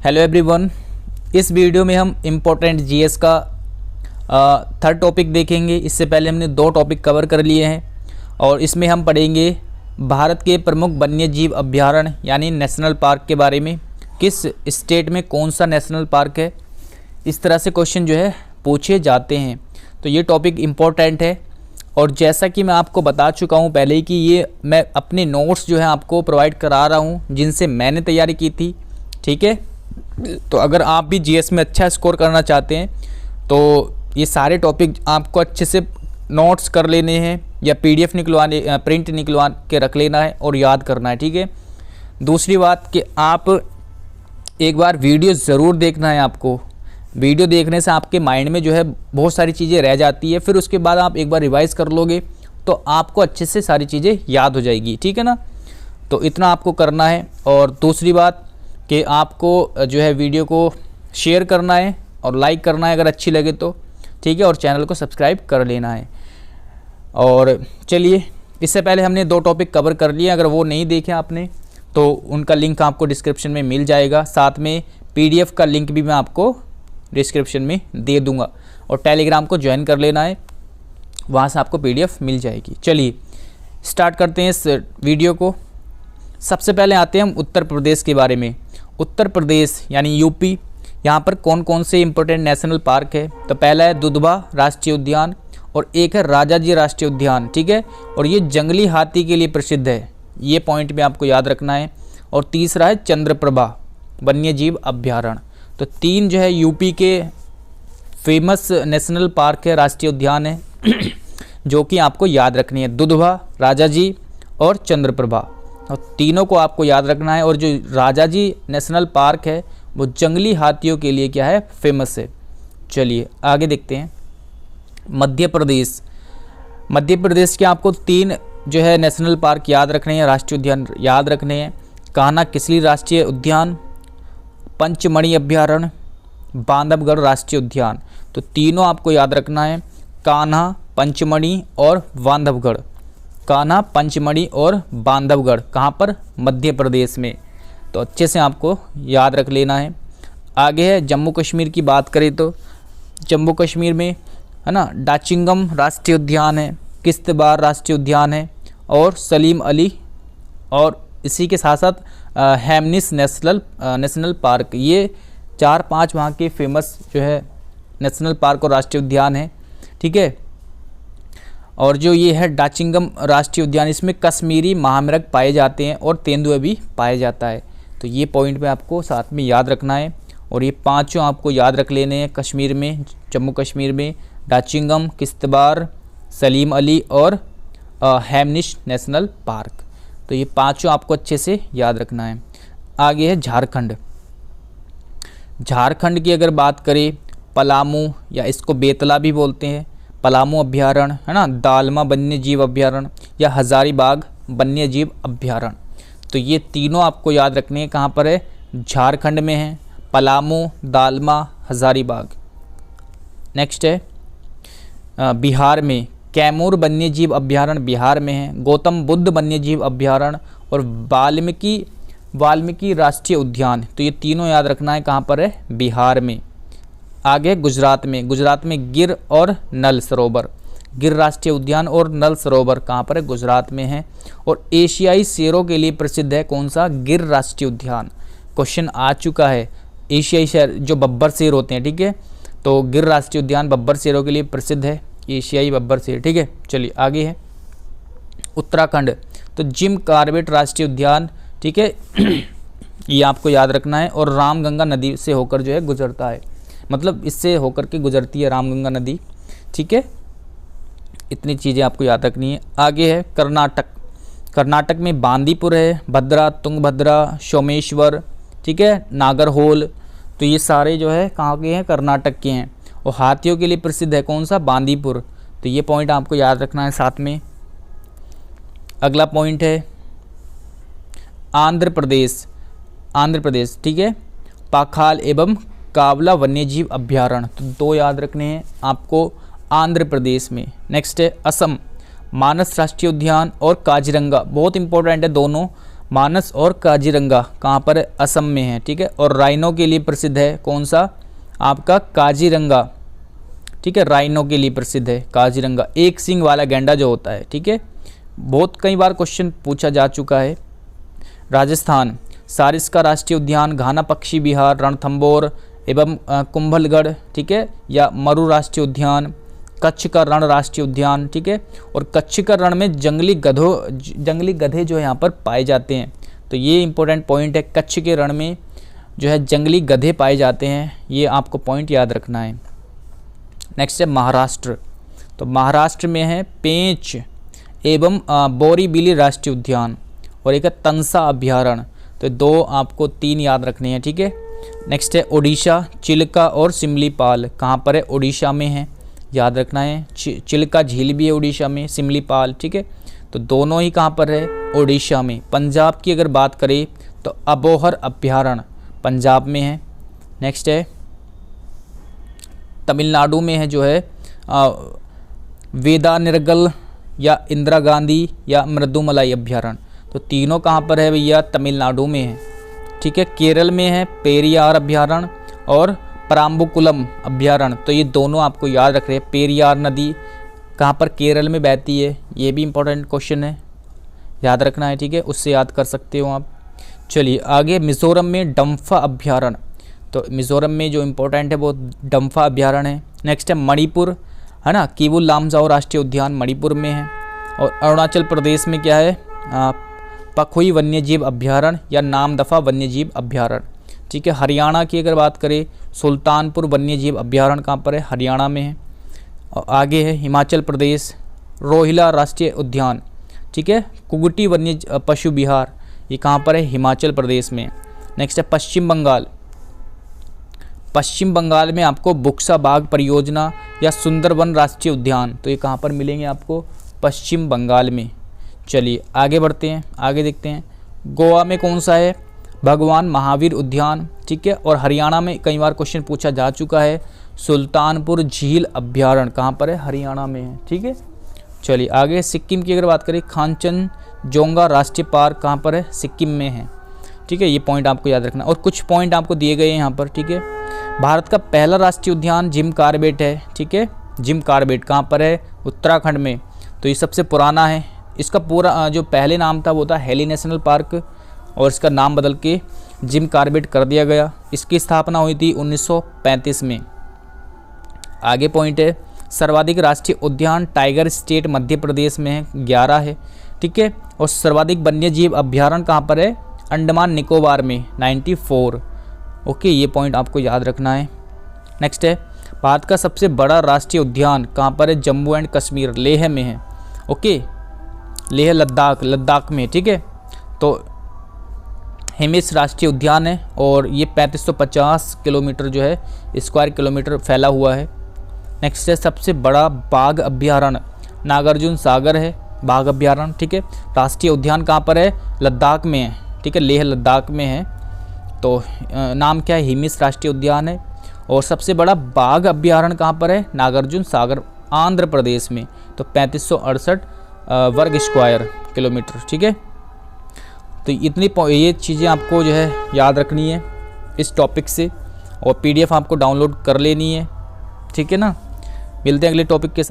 Hello everyone, इस video में हम इम्पोर्टेंट जीएस का थर्ड टॉपिक देखेंगे। इससे पहले हमने दो टॉपिक कवर कर लिए हैं और इसमें हम पढ़ेंगे भारत के प्रमुख वन्य जीव अभ्यारण्य यानी नेशनल पार्क के बारे में। किस स्टेट में कौन सा नेशनल पार्क है, इस तरह से क्वेश्चन जो है पूछे जाते हैं। तो ये टॉपिक इम्पोर्टेंट है और जैसा कि मैं आपको बता चुका हूँ पहले ही कि ये मैं अपने नोट्स जो है आपको प्रोवाइड करा रहा हूँ जिनसे मैंने तैयारी की थी। ठीक है, तो अगर आप भी जीएस में अच्छा स्कोर करना चाहते हैं तो ये सारे टॉपिक आपको अच्छे से नोट्स कर लेने हैं या पीडीएफ प्रिंट निकलवा के रख लेना है और याद करना है। ठीक है, दूसरी बात कि आप एक बार वीडियो ज़रूर देखना है। आपको वीडियो देखने से आपके माइंड में जो है बहुत सारी चीज़ें रह जाती है, फिर उसके बाद आप एक बार रिवाइज़ कर लोगे तो आपको अच्छे से सारी चीज़ें याद हो जाएगी। ठीक है ना, तो इतना आपको करना है। और दूसरी बात कि आपको जो है वीडियो को शेयर करना है और लाइक करना है अगर अच्छी लगे तो। ठीक है, और चैनल को सब्सक्राइब कर लेना है। और चलिए, इससे पहले हमने दो टॉपिक कवर कर लिए, अगर वो नहीं देखे आपने तो उनका लिंक आपको डिस्क्रिप्शन में मिल जाएगा। साथ में पीडीएफ का लिंक भी मैं आपको डिस्क्रिप्शन में दे दूंगा और टेलीग्राम को ज्वाइन कर लेना है, वहाँ से आपको पीडीएफ मिल जाएगी। चलिए स्टार्ट करते हैं इस वीडियो को। सबसे पहले आते हैं हम उत्तर प्रदेश के बारे में। उत्तर प्रदेश यानी यूपी, यहाँ पर कौन कौन से इंपॉर्टेंट नेशनल पार्क है? तो पहला है दुधवा राष्ट्रीय उद्यान और एक है राजाजी राष्ट्रीय उद्यान। ठीक है, और ये जंगली हाथी के लिए प्रसिद्ध है, ये पॉइंट में आपको याद रखना है। और तीसरा है चंद्रप्रभा वन्य जीव अभ्यारण्य। तो तीन जो है यूपी के फेमस नेशनल पार्क है, राष्ट्रीय उद्यान है जो कि आपको याद रखनी है, दुधवा, राजाजी और चंद्रप्रभा। और तीनों को आपको याद रखना है। और जो राजाजी नेशनल पार्क है वो जंगली हाथियों के लिए क्या है, फेमस है। चलिए आगे देखते हैं। मध्य प्रदेश, मध्य प्रदेश के आपको तीन जो है नेशनल पार्क याद रखने हैं, राष्ट्रीय उद्यान याद रखने हैं। कान्हा किसली राष्ट्रीय उद्यान, पंचमढ़ी अभ्यारण्य, बांधवगढ़ राष्ट्रीय उद्यान। तो तीनों आपको याद रखना है, कान्हा, पंचमढ़ी और बांधवगढ़। कान्हा, पंचमढ़ी और बांधवगढ़ कहाँ पर? मध्य प्रदेश में। तो अच्छे से आपको याद रख लेना है। आगे है जम्मू कश्मीर की बात करें तो जम्मू कश्मीर में है ना, डाचिंगम राष्ट्रीय उद्यान है, किश्तवाड़ राष्ट्रीय उद्यान है और सलीम अली, और इसी के साथ साथ हेमनिस नेशनल पार्क। ये 4-5 वहाँ के फेमस जो है नेशनल पार्क और राष्ट्रीय उद्यान है। ठीक है, और जो ये है डाचिंगम राष्ट्रीय उद्यान, इसमें कश्मीरी महामृग पाए जाते हैं और तेंदुआ भी पाया जाता है। तो ये पॉइंट में आपको साथ में याद रखना है। और ये पांचों आपको याद रख लेने हैं कश्मीर में, जम्मू कश्मीर में, डाचिंगम, किश्तवाड़, सलीम अली और हेमनिस नेशनल पार्क। तो ये पांचों आपको अच्छे से याद रखना है। आगे है झारखंड। झारखंड की अगर बात करें, पलामू या इसको बेतला भी बोलते हैं, पलामू अभ्यारण्य है ना, दालमा वन्य जीव अभ्यारण्य या हजारीबाग वन्य जीव अभ्यारण्य। तो ये तीनों आपको याद रखने हैं, कहाँ पर है? झारखंड में है, पलामू, दालमा, हजारीबाग। नेक्स्ट है बिहार में, कैमूर वन्य जीव अभ्यारण्य बिहार में है, गौतम बुद्ध वन्य जीव अभ्यारण्य और वाल्मीकि राष्ट्रीय उद्यान। तो ये तीनों याद रखना है, कहाँ पर है? बिहार में। आगे गुजरात में गिर और नल सरोवर, गिर राष्ट्रीय उद्यान और नल सरोवर कहाँ पर है? गुजरात में है। और एशियाई शेरों के लिए प्रसिद्ध है, कौन सा? गिर राष्ट्रीय उद्यान। क्वेश्चन आ चुका है, एशियाई शेर जो बब्बर शेर होते हैं। ठीक है, तो गिर राष्ट्रीय उद्यान बब्बर शेरों के लिए प्रसिद्ध है, एशियाई बब्बर शेर। ठीक है, चलिए आगे है उत्तराखंड। तो जिम कॉर्बेट राष्ट्रीय उद्यान। ठीक है ये आपको याद रखना है। और रामगंगा नदी से होकर जो है गुजरता है, मतलब इससे होकर के गुजरती है रामगंगा नदी। ठीक है, इतनी चीज़ें आपको याद रखनी है। आगे है कर्नाटक। कर्नाटक में बांदीपुर है, भद्रा, तुंगभद्रा, सोमेश्वर, ठीक है, नागरहोल। तो ये सारे जो है कहाँ के हैं? कर्नाटक के हैं। और हाथियों के लिए प्रसिद्ध है, कौन सा? बांदीपुर। तो ये पॉइंट आपको याद रखना है साथ में। अगला पॉइंट है आंध्र प्रदेश। ठीक है, पाखाल एवं कावला वन्यजीव अभ्यारण्य। तो दो याद रखने हैं आपको आंध्र प्रदेश में। नेक्स्ट है असम, मानस राष्ट्रीय उद्यान और काजीरंगा, बहुत इंपॉर्टेंट है दोनों। मानस और काजीरंगा कहाँ पर है? असम में है, ठीक है। और राइनो के लिए प्रसिद्ध है कौन सा? आपका काजीरंगा, ठीक है, राइनो के लिए प्रसिद्ध है काजीरंगा, एक सींग वाला गैंडा जो होता है, ठीक है। बहुत कई बार क्वेश्चन पूछा जा चुका है। राजस्थान, सारिस्का राष्ट्रीय उद्यान, घाना पक्षी विहार, रणथंबोर एवं कुंभलगढ़, ठीक है, या मरु राष्ट्रीय उद्यान, कच्छ का रण राष्ट्रीय उद्यान, ठीक है। और कच्छ का रण में जंगली गधे जो यहाँ पर पाए जाते हैं। तो ये इंपॉर्टेंट पॉइंट है, कच्छ के रण में जो है जंगली गधे पाए जाते हैं, ये आपको पॉइंट याद रखना है। नेक्स्ट है महाराष्ट्र। तो महाराष्ट्र में है पेंच एवं बोरीबिली राष्ट्रीय उद्यान और एक है तंसा अभ्यारण्य। तो दो आपको 3 याद रखने हैं, ठीक है। नेक्स्ट है उड़ीसा, चिल्का और सिमलीपाल कहाँ पर है? उड़ीसा में है, याद रखना है। चिल्का झील भी है उड़ीसा में, सिमलीपाल, ठीक है। तो दोनों ही कहाँ पर है? उड़ीसा में। पंजाब की अगर बात करें तो अबोहर अभ्यारण्य पंजाब में है। नेक्स्ट है तमिलनाडु में है जो है वेदानिर्गल या इंदिरा गांधी या मृदुमलाई अभ्यारण्य। तो तीनों कहाँ पर है भैया? तमिलनाडु में है, ठीक है। केरल में है पेरियार अभ्यारण्य और पराम्बुकुलम अभ्यारण्य। तो ये दोनों आपको याद रख रहे हैं। पेरियार नदी कहाँ पर? केरल में बहती है, ये भी इंपॉर्टेंट क्वेश्चन है, याद रखना है, ठीक है। उससे याद कर सकते हो आप। चलिए आगे, मिज़ोरम में डम्फा अभ्यारण्य। तो मिज़ोरम में जो इम्पोर्टेंट है वो डम्फा अभ्यारण्य है। नेक्स्ट है मणिपुर, है ना, किवुल लामजाओ राष्ट्रीय उद्यान मणिपुर में है। और अरुणाचल प्रदेश में क्या है? पखुई वन्यजीव अभ्यारण्य या नामदफा वन्यजीव अभ्यारण्य, ठीक है। हरियाणा की अगर बात करें, सुल्तानपुर वन्यजीव अभ्यारण्य कहाँ पर है? हरियाणा में है। और आगे है हिमाचल प्रदेश, रोहिला राष्ट्रीय उद्यान, ठीक है। कुगटी वन्य पशु विहार, ये कहाँ पर है? हिमाचल प्रदेश में। नेक्स्ट है पश्चिम बंगाल। पश्चिम बंगाल में आपको बुक्सा बाग परियोजना या सुंदरवन राष्ट्रीय उद्यान, तो ये कहाँ पर मिलेंगे आपको? पश्चिम बंगाल में। चलिए आगे बढ़ते हैं, आगे देखते हैं। गोवा में कौन सा है? भगवान महावीर उद्यान, ठीक है। और हरियाणा में कई बार क्वेश्चन पूछा जा चुका है, सुल्तानपुर झील अभ्यारण्य कहाँ पर है? हरियाणा में है, ठीक है। चलिए आगे, सिक्किम की अगर बात करें, खांचनजोंगा राष्ट्रीय पार्क कहाँ पर है? सिक्किम में है, ठीक है। ये पॉइंट आपको याद रखना। और कुछ पॉइंट आपको दिए गए हैं यहाँ पर, ठीक है। भारत का पहला राष्ट्रीय उद्यान जिम कॉर्बेट है, ठीक है। जिम कॉर्बेट कहाँ पर है? उत्तराखंड में। तो ये सबसे पुराना है। इसका पूरा जो पहले नाम था वो था हेली नेशनल पार्क, और इसका नाम बदल के जिम कॉर्बेट कर दिया गया। इसकी स्थापना हुई थी 1935 में। आगे पॉइंट है, सर्वाधिक राष्ट्रीय उद्यान टाइगर स्टेट मध्य प्रदेश में है, 11 है, ठीक है। और सर्वाधिक वन्यजीव अभ्यारण्य कहाँ पर है? अंडमान निकोबार में, 94। ओके, ये पॉइंट आपको याद रखना है। नेक्स्ट है, भारत का सबसे बड़ा राष्ट्रीय उद्यान कहाँ पर है? जम्मू एंड कश्मीर, लेह में है। ओके, लेह लद्दाख में, ठीक है। तो हिमिस राष्ट्रीय उद्यान है और ये 3550 किलोमीटर जो है स्क्वायर किलोमीटर फैला हुआ है। नेक्स्ट है, सबसे बड़ा बाघ अभ्यारण्य नागार्जुन सागर है, बाघ अभ्यारण्य, ठीक है। राष्ट्रीय उद्यान कहाँ पर है? लद्दाख में है, ठीक है, लेह लद्दाख में है। तो नाम क्या है? हिमिस राष्ट्रीय उद्यान है। और सबसे बड़ा बाघ अभ्यारण्य कहाँ पर है? नागार्जुन सागर, आंध्र प्रदेश में। तो 3568 वर्ग स्क्वायर किलोमीटर, ठीक है। तो इतनी ये चीज़ें आपको जो है याद रखनी है इस टॉपिक से, और PDF आपको डाउनलोड कर लेनी है, ठीक है ना। मिलते हैं अगले टॉपिक के साथ।